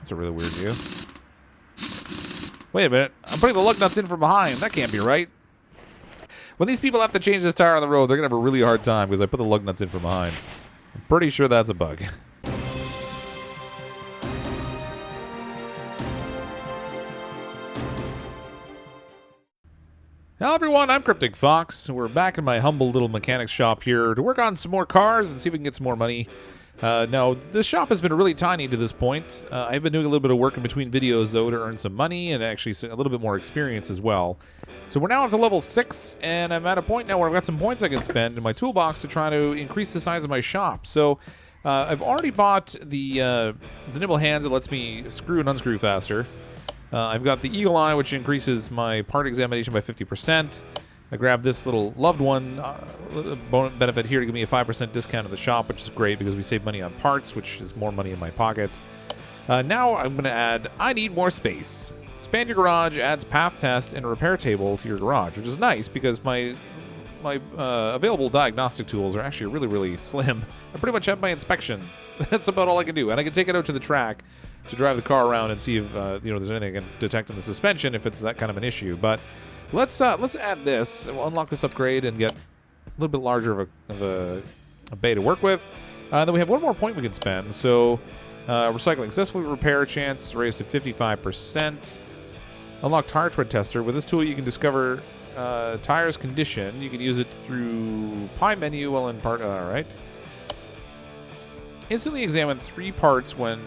That's a really weird view. Wait a minute. I'm putting the lug nuts in from behind. That can't be right. When these people have to change this tire on the road, they're going to have a really hard time because I put the lug nuts in from behind. I'm pretty sure that's a bug. Hello everyone, I'm CrypticFox. We're back in my humble little mechanics shop here to work on some more cars and see if we can get some more money. Now, this shop has been really tiny to this point. I've been doing a little bit of work in between videos, though, to earn some money and actually a little bit more experience as well. So we're now up to level 6, and I'm at a point now where I've got some points I can spend in my toolbox to try to increase the size of my shop. So I've already bought the nimble hands that lets me screw and unscrew faster. I've got the Eagle Eye, which increases my part examination by 50%. I grabbed this little loved one benefit here to give me a 5% discount in the shop, which is great because we save money on parts, which is more money in my pocket. Now I'm going to add, I need more space. Expand your garage adds path test and a repair table to your garage, which is nice because my available diagnostic tools are actually really, really slim. I pretty much have my inspection. That's about all I can do. And I can take it out to the track to drive the car around and see if there's anything I can detect in the suspension if it's that kind of an issue. But let's add this. We'll unlock this upgrade and get a little bit larger of a bay to work with. Then we have one more point we can spend. So recycling successfully repair chance raised to 55%. Unlock tire tread tester. With this tool, you can discover tires condition. You can use it through pie menu while in part. All right. Instantly examine 3 parts when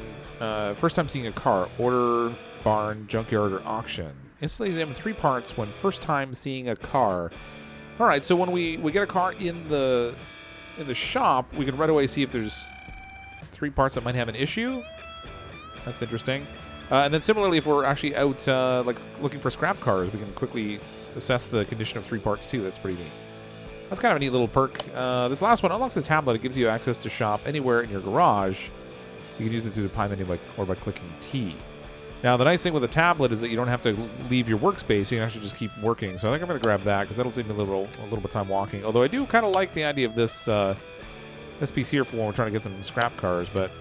first time seeing a car: order, barn, junkyard, or auction. Instantly examine 3 parts when first time seeing a car. All right, so when we get a car in the shop, we can right away see if there's 3 parts that might have an issue. That's interesting. And then similarly, if we're actually out like looking for scrap cars, we can quickly assess the condition of 3 parts too. That's pretty neat. That's kind of a neat little perk. This last one unlocks the tablet. It gives you access to shop anywhere in your garage. You can use it through the pie menu or by clicking T. Now, the nice thing with a tablet is that you don't have to leave your workspace. You can actually just keep working. So I think I'm going to grab that because that'll save me a little bit of time walking. Although I do kind of like the idea of this piece here for when we're trying to get some scrap cars. But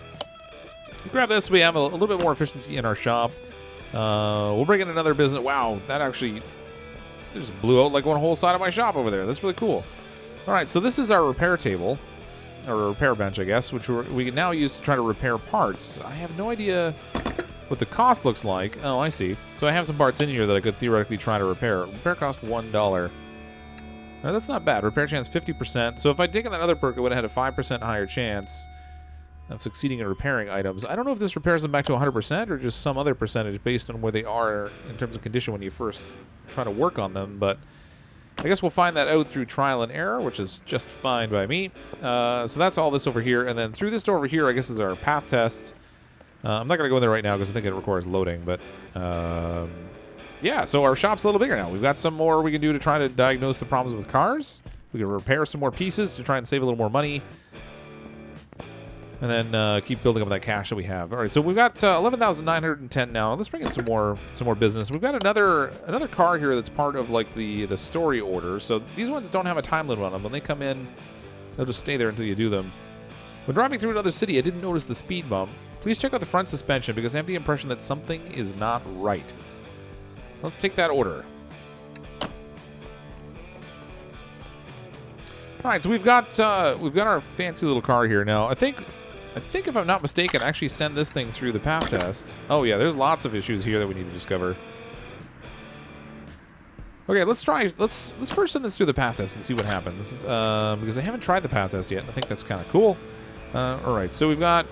let's grab this. We have a little bit more efficiency in our shop. We'll bring in another business. Wow, that actually just blew out like one whole side of my shop over there. That's really cool. All right, so this is our repair table, or a repair bench, I guess, which we can now use to try to repair parts. I have no idea what the cost looks like. Oh, I see. So I have some parts in here that I could theoretically try to repair. Repair cost $1. Now, that's not bad. Repair chance 50%. So if I'd taken that other perk, I would have had a 5% higher chance of succeeding in repairing items. I don't know if this repairs them back to 100% or just some other percentage based on where they are in terms of condition when you first try to work on them, but I guess we'll find that out through trial and error, which is just fine by me. So that's all this over here, and then through this door over here, I guess, is our path test. I'm not going to go in there right now because I think it requires loading, but yeah, so our shop's a little bigger now. We've got some more we can do to try to diagnose the problems with cars. We can repair some more pieces to try and save a little more money. And then keep building up that cash that we have. All right, so we've got 11,910 now. Let's bring in some more business. We've got another car here that's part of like the story order. So these ones don't have a time limit on them. When they come in, they'll just stay there until you do them. When driving through another city, I didn't notice the speed bump. Please check out the front suspension because I have the impression that something is not right. Let's take that order. All right, so we've got our fancy little car here now. I think if I'm not mistaken, I actually send this thing through the path test. Oh yeah, there's lots of issues here that we need to discover. Okay, let's first send this through the path test and see what happens. Because I haven't tried the path test yet, and I think that's kind of cool. All right, so we've got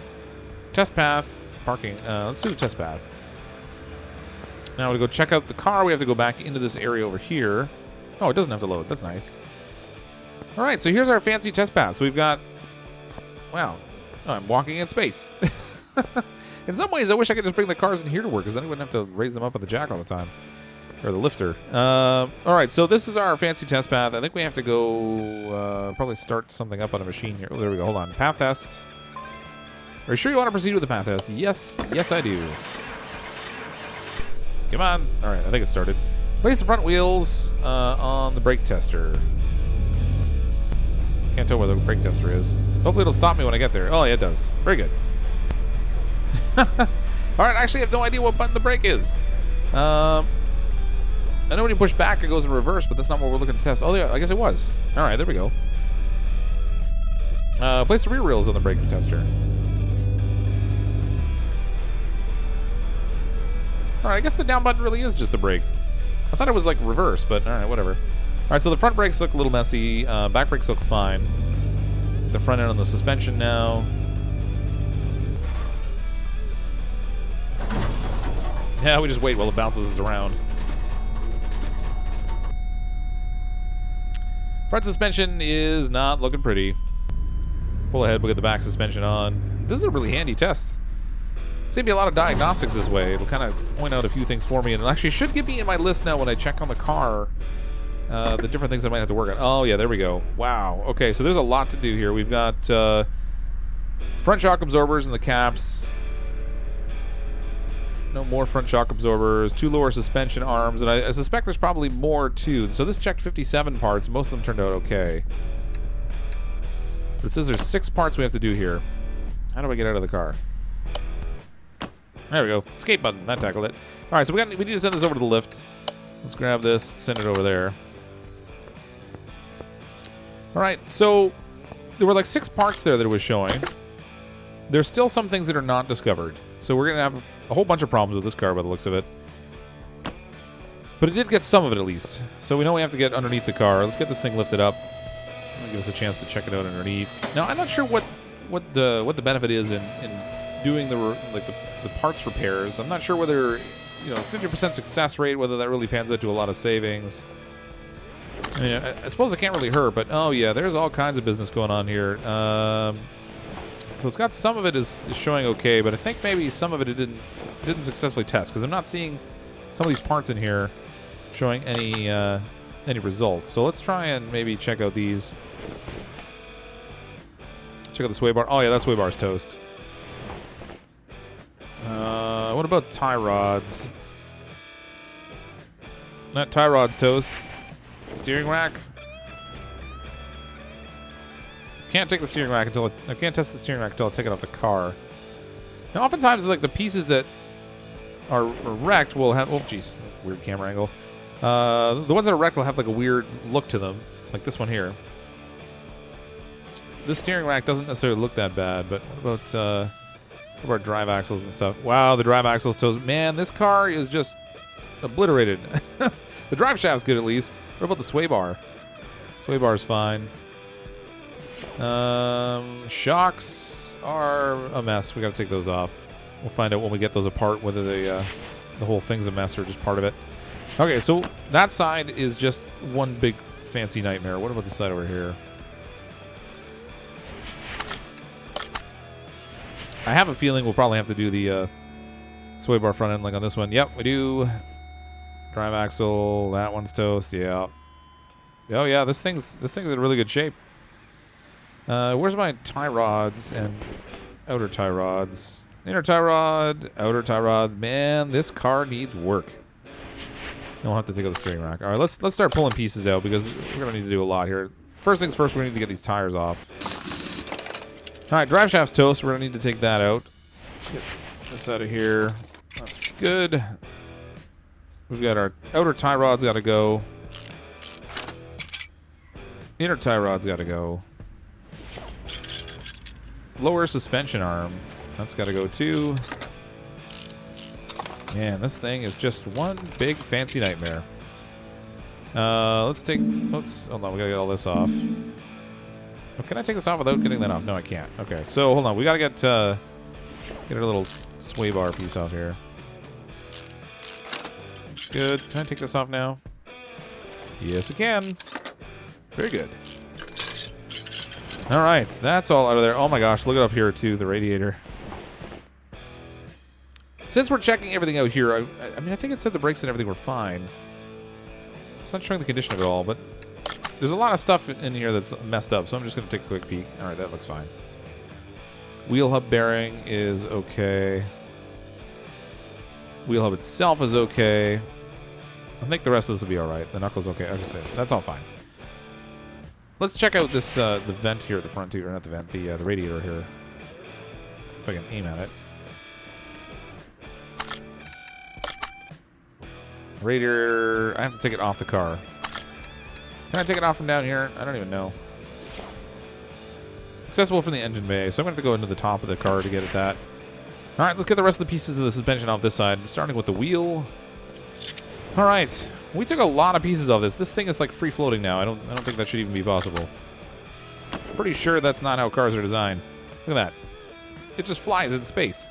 test path, parking. Let's do the test path. Now to go check out the car, we have to go back into this area over here. Oh, it doesn't have to load. That's nice. All right, so here's our fancy test path. So we've got, wow. Oh, I'm walking in space. In some ways, I wish I could just bring the cars in here to work because then I wouldn't have to raise them up with the jack all the time. Or the lifter. All right, so this is our fancy test path. I think we have to go probably start something up on a machine here. Oh, there we go. Hold on. Path test. Are you sure you want to proceed with the path test? Yes. Yes, I do. Come on. All right, I think it started. Place the front wheels on the brake tester. Can't tell where the brake tester is. Hopefully it'll stop me when I get there. Oh, yeah, it does. Very good. All right, actually, I have no idea what button the brake is. I know when you push back, it goes in reverse, but that's not what we're looking to test. Oh, yeah, I guess it was. All right, there we go. Place the rear wheels on the brake tester. All right, I guess the down button really is just the brake. I thought it was like reverse, but all right, whatever. All right, so the front brakes look a little messy. Back brakes look fine. The front end on the suspension now. Yeah, we just wait while it bounces us around. Front suspension is not looking pretty. Pull ahead, we'll get the back suspension on. This is a really handy test. It's going to be a lot of diagnostics this way. It'll kind of point out a few things for me, and it actually should give me in my list now when I check on the car the different things I might have to work on. Oh, yeah, there we go. Wow. Okay, so there's a lot to do here. We've got front shock absorbers in the caps. No more front shock absorbers. 2 lower suspension arms, and I suspect there's probably more, too. So this checked 57 parts. Most of them turned out okay. But it says there's 6 parts we have to do here. How do I get out of the car? There we go. Escape button. That tackled it. All right, so we need to send this over to the lift. Let's grab this, send it over there. All right, so there were like 6 parts there that it was showing. There's still some things that are not discovered. So we're going to have a whole bunch of problems with this car by the looks of it. But it did get some of it at least. So we know we have to get underneath the car. Let's get this thing lifted up. Give us a chance to check it out underneath. Now, I'm not sure what the benefit is in doing the parts repairs. I'm not sure whether, 50% success rate, whether that really pans out to a lot of savings. I mean, I suppose it can't really hurt, but oh yeah, there's all kinds of business going on here. So it's got some of it is showing okay, but I think maybe some of it didn't successfully test, because I'm not seeing some of these parts in here showing any results. So let's try and maybe check out these. Check out the sway bar. Oh yeah, that sway bar's toast. What about tie rods? That tie rod's toast. Steering rack. Can't take the steering rack until I can't test the steering rack until I take it off the car. Now, oftentimes, like the pieces that are wrecked will have. Oh, jeez, weird camera angle. The ones that are wrecked will have like a weird look to them, like this one here. This steering rack doesn't necessarily look that bad, but what about drive axles and stuff? Wow, the drive axles toast. Man, this car is just obliterated. The drive shaft's good at least. What about the sway bar? Sway bar's fine. Shocks are a mess. We got to take those off. We'll find out when we get those apart whether the whole thing's a mess or just part of it. Okay, so that side is just one big fancy nightmare. What about the side over here? I have a feeling we'll probably have to do the sway bar front end like on this one. Yep, we do. Drive axle, that one's toast. Yeah. Oh yeah, this thing's in really good shape. Where's my tie rods and outer tie rods? Inner tie rod, outer tie rod. Man, this car needs work. We'll have to take out the steering rack. All right, let's start pulling pieces out because we're gonna need to do a lot here. First things first, we need to get these tires off. All right, drive shaft's toast. We're gonna need to take that out. Let's get this out of here. That's good. We've got our outer tie rods got to go. Inner tie rods got to go. Lower suspension arm. That's got to go too. Man, this thing is just one big fancy nightmare. Hold on, we gotta get all this off. Oh, can I take this off without getting that off? No, I can't. Okay, so hold on, we gotta get our little sway bar piece off here. Good. Can I take this off now? Yes, I can. Very good. All right, that's all out of there. Oh my gosh, look it up here too, the radiator. Since we're checking everything out here, I mean, I think it said the brakes and everything were fine. It's not showing the condition of it all, but there's a lot of stuff in here that's messed up, so I'm just going to take a quick peek. All right, that looks fine. Wheel hub bearing is okay. Wheel hub itself is okay. I think the rest of this will be all right. The knuckle's okay. Okay, so that's all fine. Let's check out this the vent here at the front too, or not the vent, the radiator here. If I can aim at it. Radiator, I have to take it off the car. Can I take it off from down here? I don't even know. Accessible from the engine bay, so I'm going to have to go into the top of the car to get at that. All right, let's get the rest of the pieces of the suspension off this side, starting with the wheel. All right, we took a lot of pieces of this. This thing is like free floating now. I don't think that should even be possible. Pretty sure that's not how cars are designed. Look at that. It just flies in space.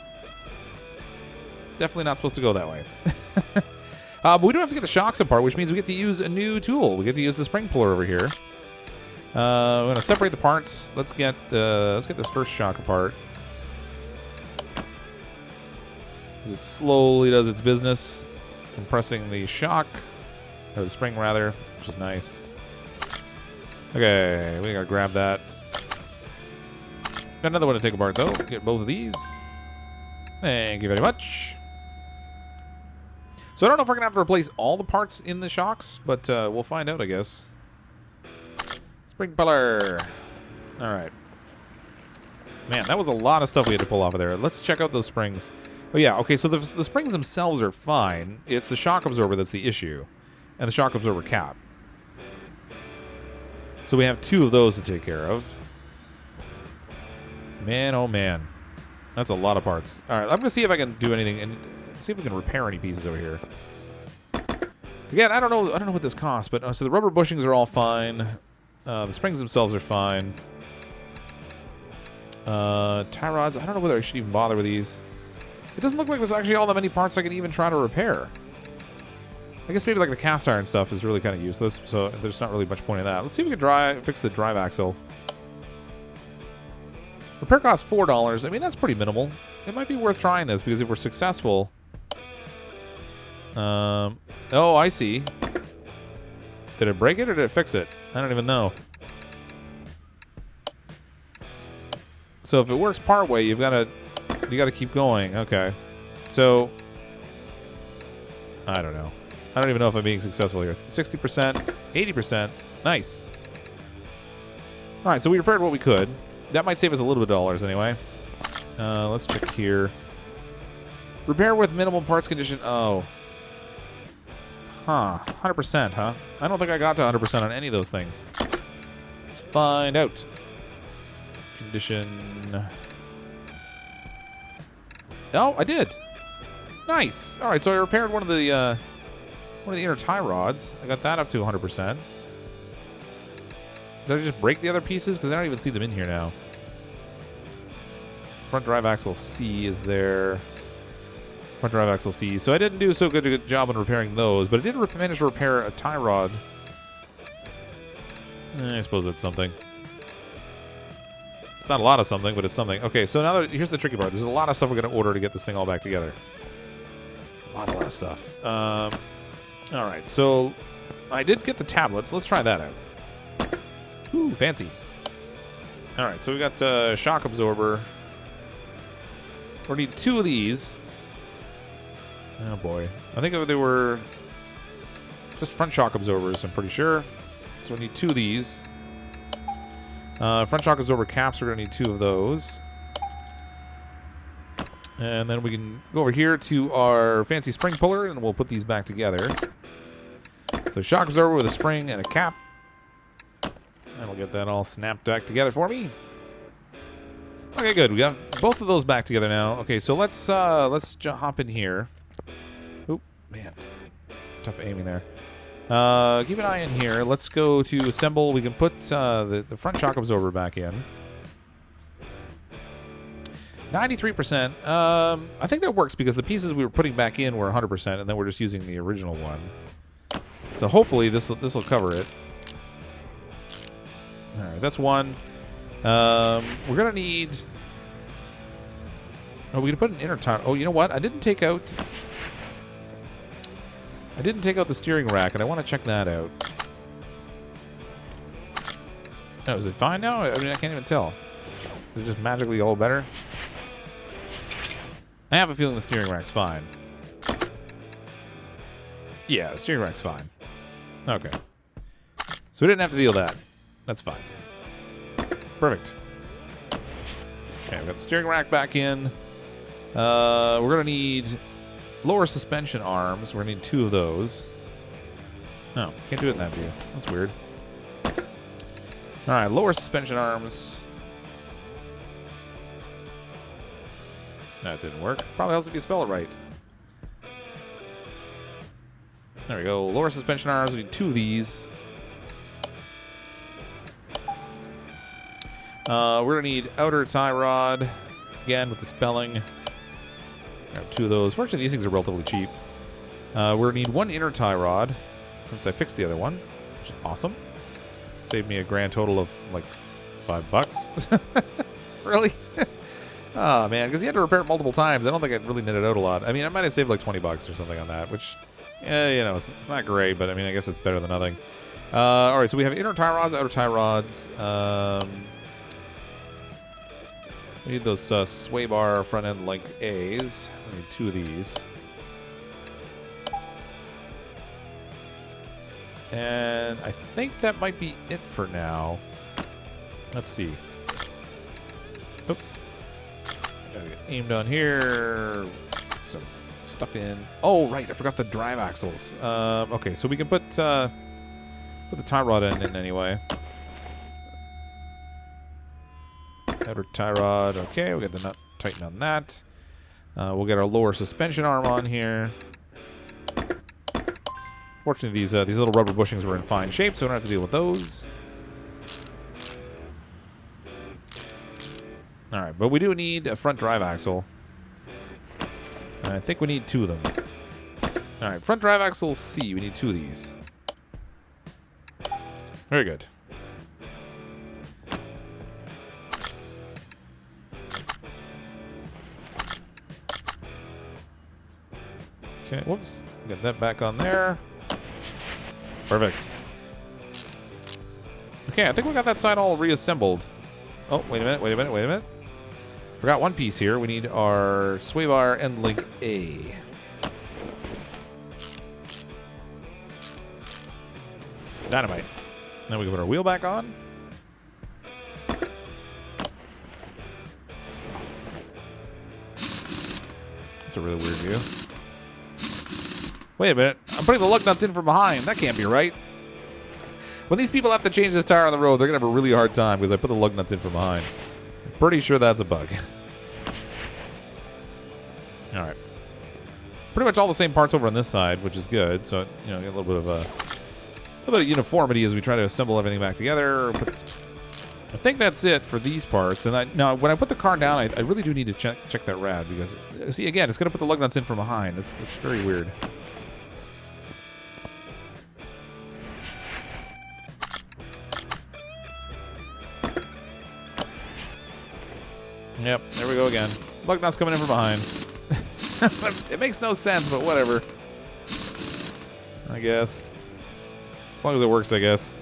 Definitely not supposed to go that way. But we do have to get the shocks apart, which means we get to use a new tool. We get to use the spring puller over here. We're going to separate the parts. Let's get this first shock apart. As it slowly does its business, compressing the shock, or the spring rather, which is nice. Okay, we got to grab that. Got another one to take apart though. Get both of these. Thank you very much. So I don't know if we're going to have to replace all the parts in the shocks, but we'll find out, I guess. Spring puller. All right. Man, that was a lot of stuff we had to pull off of there. Let's check out those springs. Oh, yeah. Okay, so the springs themselves are fine. It's the shock absorber that's the issue, and the shock absorber cap. So we have 2 of those to take care of. Man, oh, man. That's a lot of parts. All right, I'm going to see if I can do anything and see if we can repair any pieces over here. Again, I don't know what this costs, but so the rubber bushings are all fine. The springs themselves are fine. Tie rods, I don't know whether I should even bother with these. It doesn't look like there's actually all that many parts I can even try to repair. I guess maybe like the cast iron stuff is really kind of useless, so there's not really much point in that. Let's see if we can fix the drive axle. Repair costs $4. I mean, that's pretty minimal. It might be worth trying this, because if we're successful... oh, I see. Did it break it or did it fix it? I don't even know. So if it works part way, you gotta keep going. Okay. So I don't know. I don't even know if I'm being successful here. 60%, 80%. Nice. All right, so we repaired what we could. That might save us a little bit of dollars anyway. Let's check here. Repair with minimal parts condition. Oh. Huh. 100%, huh? I don't think I got to 100% on any of those things. Let's find out. Condition. Oh, I did. Nice. All right, so I repaired one of the inner tie rods. I got that up to 100%. Did I just break the other pieces? Because I don't even see them in here now. Front drive axle C is there. Front drive axle C. So I didn't do so good a job on repairing those, but I did manage to repair a tie rod. I suppose that's something. It's not a lot of something, but it's something. Okay, so now here's the tricky part. There's a lot of stuff we're going to order to get this thing all back together. A lot of stuff. All right, so I did get the tablets. Let's try that out. Ooh, fancy. All right, so we got shock absorber. We need 2 of these. Oh, boy. I think they were just front shock absorbers, I'm pretty sure. So we need 2 of these. Front shock absorber caps, we're going to need 2 of those. And then we can go over here to our fancy spring puller, and we'll put these back together. So shock absorber with a spring and a cap. That'll get that all snapped back together for me. Okay, good. We got both of those back together now. Okay, so let's hop in here. Oop, man. Tough aiming there. Keep an eye in here. Let's go to assemble. We can put the front shock absorber back in. 93%. I think that works because the pieces we were putting back in were 100%, and then we're just using the original one. So hopefully this will cover it. All right, that's one. We're gonna need. Oh, we're gonna put an inner tire. Oh, you know what? I didn't take out the steering rack, and I want to check that out. Oh, is it fine now? I mean, I can't even tell. Is it just magically all better? I have a feeling the steering rack's fine. Yeah, the steering rack's fine. Okay. So we didn't have to deal with that. That's fine. Perfect. Okay, we've got the steering rack back in. We're going to need lower suspension arms. We're going to need 2 of those. No, can't do it in that view. That's weird. All right, lower suspension arms. That didn't work. Probably helps if you spell it right. There we go. Lower suspension arms. We need 2 of these. We're going to need outer tie rod. Again, with the spelling. I have 2 of those. Fortunately, these things are relatively cheap. We're going to need 1 inner tie rod, since I fixed the other one, which is awesome. Saved me a grand total of, like, $5. Really? Oh, man, because you had to repair it multiple times. I don't think it really netted out a lot. I mean, I might have saved, like, $20 or something on that, which, yeah, you know, it's not great, but, I mean, I guess it's better than nothing. All right, so we have inner tie rods, outer tie rods. We need those sway bar front end link A's. We need 2 of these. And I think that might be it for now. Let's see. Oops. Gotta get aimed on here. Some stuff in. Oh, right. I forgot the drive axles. Okay, so we can put the tie rod in anyway. Outer tie rod. Okay, we got the nut tighten on that. We'll get our lower suspension arm on here. Fortunately, these little rubber bushings were in fine shape, so we don't have to deal with those. All right, but we do need a front drive axle. And I think we need 2 of them. All right, front drive axle C. We need 2 of these. Very good. Okay, whoops. Get that back on there. Perfect. Okay, I think we got that side all reassembled. Oh, wait a minute. Forgot one piece here. We need our sway bar end link A. Dynamite. Now we can put our wheel back on. That's a really weird view. Wait a minute. I'm putting the lug nuts in from behind. That can't be right. When these people have to change this tire on the road, they're going to have a really hard time because I put the lug nuts in from behind. I'm pretty sure that's a bug. All right. Pretty much all the same parts over on this side, which is good. So, you know, get a little bit of uniformity as we try to assemble everything back together. But I think that's it for these parts. And now, when I put the car down, I really do need to check that rad because, see, again, it's going to put the lug nuts in from behind. That's very weird. Yep, there we go again. Lug nuts coming in from behind. It makes no sense, but whatever. I guess. As long as it works, I guess.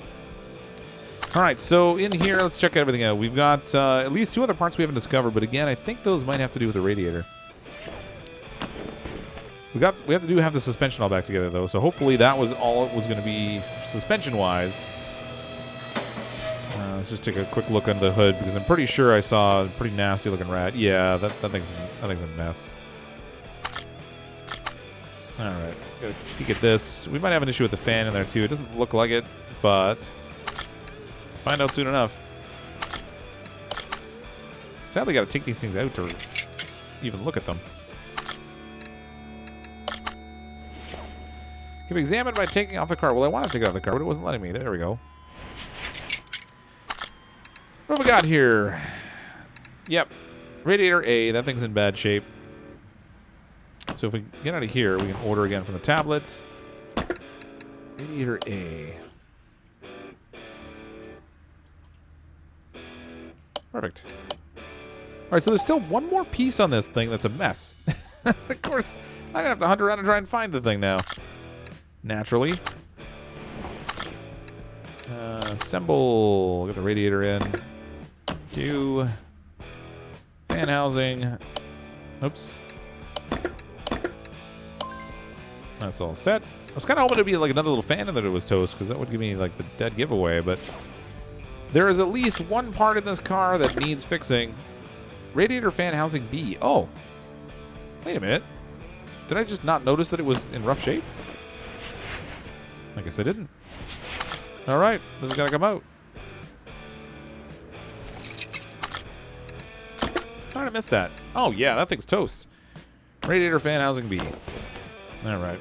All right, so in here, let's check everything out. We've got at least 2 other parts we haven't discovered, but again, I think those might have to do with the radiator. We have to have the suspension all back together, though, so hopefully that was all it was going to be suspension-wise. Let's just take a quick look under the hood because I'm pretty sure I saw a pretty nasty looking rat. Yeah, that thing's a mess. All right, got a peek at this. We might have an issue with the fan in there too. It doesn't look like it, but find out soon enough. Sadly, got to take these things out to even look at them. Can be examined by taking off the car. Well, I wanted to take it off the car, but it wasn't letting me. There we go. What have we got here? Yep. Radiator A. That thing's in bad shape. So if we get out of here, we can order again from the tablet. Radiator A. Perfect. All right, so there's still one more piece on this thing that's a mess. Of course, I'm going to have to hunt around and try and find the thing now. Naturally. Assemble. Get the radiator in. Do fan housing. Oops. That's all set. I was kind of hoping to be like another little fan in there that was toast because that would give me like the dead giveaway, but there is at least one part in this car that needs fixing. Radiator fan housing B. Oh. Wait a minute. Did I just not notice that it was in rough shape? I guess I didn't. All right, this is gonna come out. How did I miss that? Oh yeah, that thing's toast. Radiator fan housing B. All right.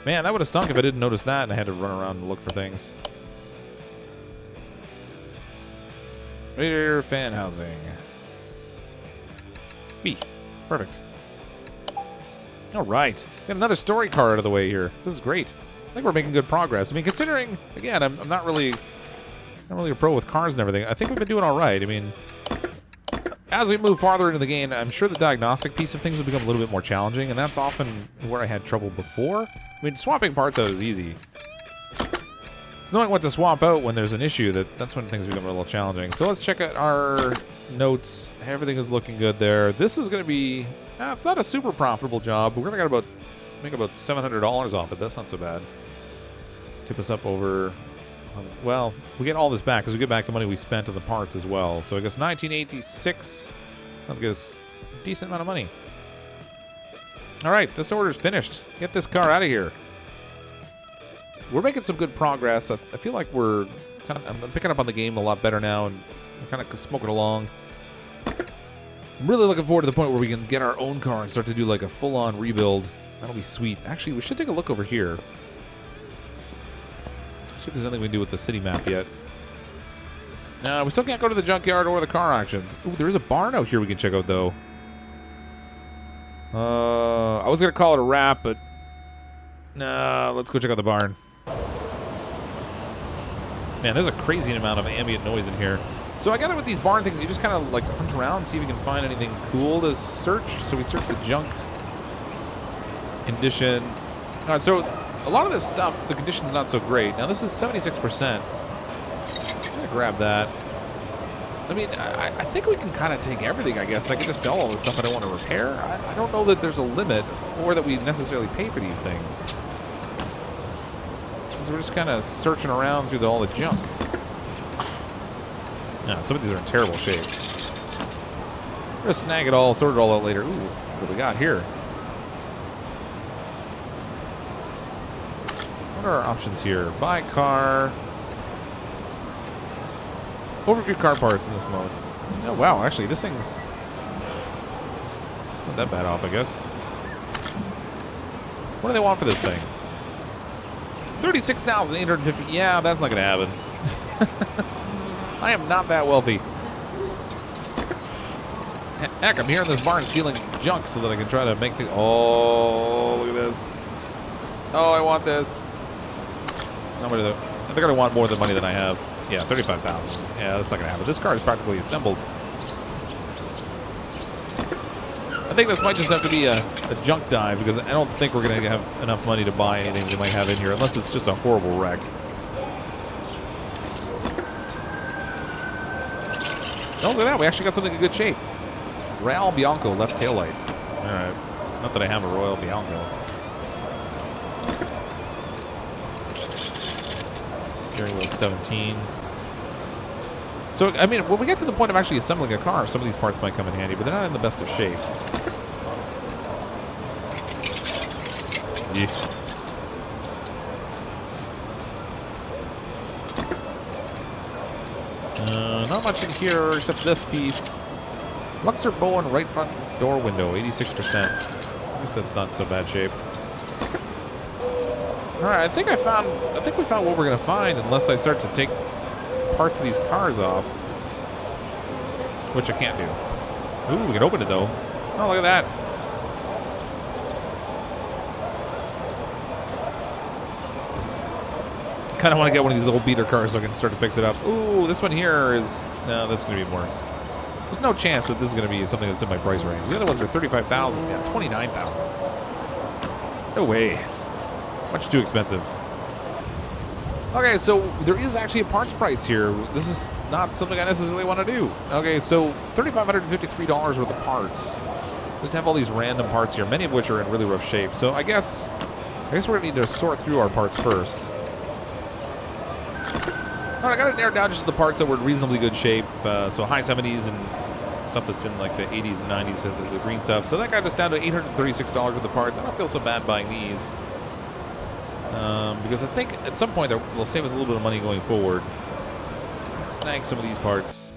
Man, that would have stunk if I didn't notice that and I had to run around and look for things. Radiator fan housing. B. Perfect. All right. Got another story car out of the way here. This is great. I think we're making good progress. I mean, considering, again, I'm not really a pro with cars and everything. I think we've been doing all right. I mean, as we move farther into the game, I'm sure the diagnostic piece of things will become a little bit more challenging, and that's often where I had trouble before. I mean, swapping parts out is easy. It's knowing what to swap out when there's an issue that's when things become a little challenging. So let's check out our notes. Everything is looking good there. This is going to be... it's not a super profitable job, but we're going to make about $700 off it. That's not so bad. Tip us up over... Well, we get all this back because we get back the money we spent on the parts as well. So I guess 1986. That'll get us a decent amount of money. All right, this order's finished. Get this car out of here. We're making some good progress. I feel like I'm picking up on the game a lot better now, and I'm kind of smoking along. I'm really looking forward to the point where we can get our own car and start to do like a full-on rebuild. That'll be sweet. Actually, we should take a look over here. See if there's anything we can do with the city map yet. No, we still can't go to the junkyard or the car auctions. Ooh, there is a barn out here we can check out, though. I was going to call it a wrap, but... Nah, let's go check out the barn. Man, there's a crazy amount of ambient noise in here. So I gather with these barn things, you just kind of like hunt around, see if you can find anything cool to search. So we search the junk condition. All right, so a lot of this stuff, the condition's not so great. Now this is 76%. I'm gonna grab that. I mean, I think we can kind of take everything, I guess. I can just sell all this stuff I don't want to repair. I don't know that there's a limit or that we necessarily pay for these things. Because we're just kind of searching around through all the junk. No, some of these are in terrible shape. We're gonna snag it all, sort it all out later. Ooh, what do we got here? What are our options here? Buy car. Overview car parts in this mode. Oh, wow, actually, this thing's not that bad off, I guess. What do they want for this thing? 36,850. Yeah, that's not going to happen. I am not that wealthy. Heck, I'm here in this barn stealing junk so that I can try to make things... Oh, look at this. Oh, I want this. I think I'm going to want more than money than I have. Yeah, 35,000. Yeah, that's not going to happen. This car is practically assembled. I think this might just have to be a junk dive because I don't think we're going to have enough money to buy anything we might have in here unless it's just a horrible wreck. Oh, look at that. We actually got something in good shape. Real Bianco left taillight. All right. Not that I have a Royal Bianco. Steering wheel 17. So, I mean, when we get to the point of actually assembling a car, some of these parts might come in handy, but they're not in the best of shape. Yeah. Not much in here except this piece. Luxor bow and right front door window, 86%. I guess that's not so bad shape. All right, I think we found what we're gonna find, unless I start to take parts of these cars off, which I can't do. Ooh, we can open it though. Oh, look at that. Kind of want to get one of these little beater cars so I can start to fix it up. Ooh, this one here is... No, that's going to be worse. There's no chance that this is going to be something that's in my price range. The other ones are 35,000. Yeah, 29,000. No way. Much too expensive. Okay, so there is actually a parts price here. This is not something I necessarily want to do. Okay, so $3,553 worth of parts. Just have all these random parts here, many of which are in really rough shape. So I guess we're going to need to sort through our parts first. All right, I got it narrowed down just to the parts that were in reasonably good shape. So high 70s and stuff that's in like the 80s and 90s, the green stuff. So that got us down to $836 worth of parts. I don't feel so bad buying these. Because I think at some point they'll save us a little bit of money going forward. Snag some of these parts.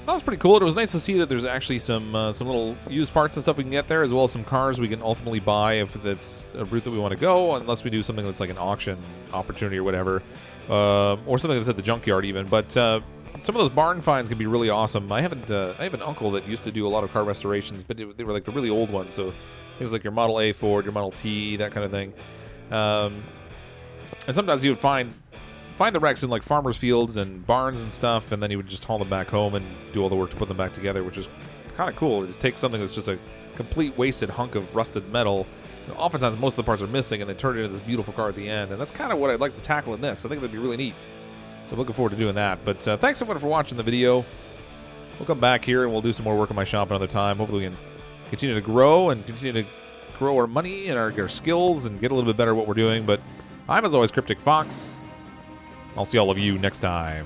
That was pretty cool. It was nice to see that there's actually some little used parts and stuff we can get there, as well as some cars we can ultimately buy if that's a route that we want to go, unless we do something that's like an auction opportunity or whatever, or something that's at the junkyard even. But some of those barn finds can be really awesome. I have an uncle that used to do a lot of car restorations, but they were like the really old ones, so things like your Model A Ford, your Model T, that kind of thing. And sometimes you would find the wrecks in like farmers' fields and barns and stuff, and then he would just haul them back home and do all the work to put them back together, which is kind of cool. Just take something that's just a complete wasted hunk of rusted metal. Oftentimes, most of the parts are missing, and they turn it into this beautiful car at the end. And that's kind of what I'd like to tackle in this. I think that'd be really neat. So I'm looking forward to doing that. But thanks everyone for watching the video. We'll come back here and we'll do some more work on my shop another time. Hopefully we can continue to grow and continue to grow our money and our skills and get a little bit better at what we're doing. But I'm, as always, CrypticFox. I'll see all of you next time.